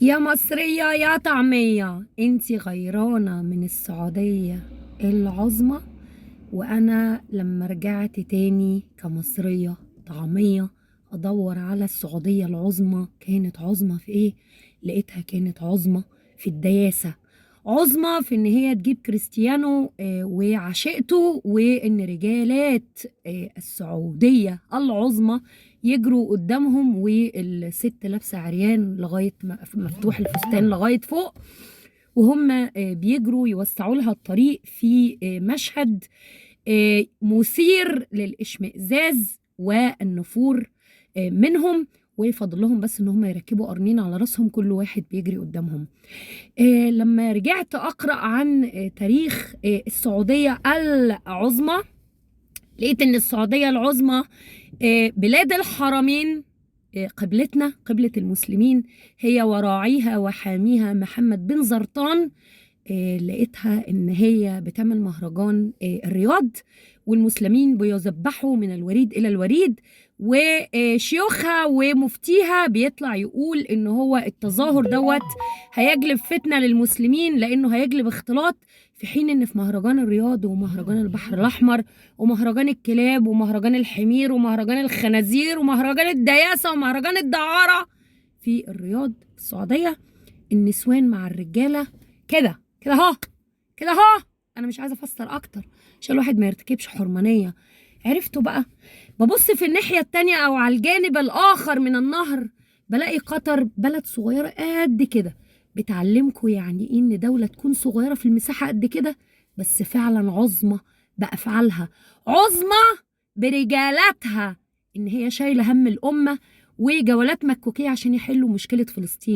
يا مصرية يا طعمية، انتي غيرانة من السعودية العظمى. وانا لما رجعت تاني كمصرية طعمية ادور على السعودية العظمى، كانت عظمى في ايه؟ لقيتها كانت عظمى في الدياسة، عظمى في ان هي تجيب كريستيانو وعشيقته، وان رجالات السعودية العظمى يجروا قدامهم والست لابسة عريان لغاية مفتوح الفستان لغاية فوق، وهم بيجروا يوسعوا لها الطريق في مشهد مثير للاشمئزاز والنفور منهم. ويفضل لهم بس ان هم يركبوا قرنين على راسهم، كل واحد بيجري قدامهم. لما رجعت اقرا عن تاريخ السعوديه العظمى، لقيت ان السعوديه العظمى بلاد الحرمين، قبلتنا قبلة المسلمين، هي وراعيها وحاميها محمد بن زرطان. لقيتها ان هي بتعمل مهرجان الرياض، والمسلمين بيذبحوا من الوريد الى الوريد، وشيوخها ومفتيها بيطلع يقول ان هو التظاهر دوت هيجلب فتنة للمسلمين لانه هيجلب اختلاط، في حين ان في مهرجان الرياض ومهرجان البحر الاحمر ومهرجان الكلاب ومهرجان الحمير ومهرجان الخنازير ومهرجان الدياسة ومهرجان الدعارة في الرياض في السعودية، النسوان مع الرجالة كده كده اهو، كده اهو. انا مش عايزه افسر اكتر عشان الواحد ما يرتكبش حرمانيه. عرفتوا بقى؟ ببص في الناحيه التانية او على الجانب الاخر من النهر، بلاقي قطر بلد صغيره قد كده، بتعلمكم يعني ايه ان دوله تكون صغيره في المساحه قد كده بس فعلا عظمى بافعالها، عظمى برجالاتها، ان هي شايله هم الامه، وجولات مكوكيه عشان يحلوا مشكله فلسطين.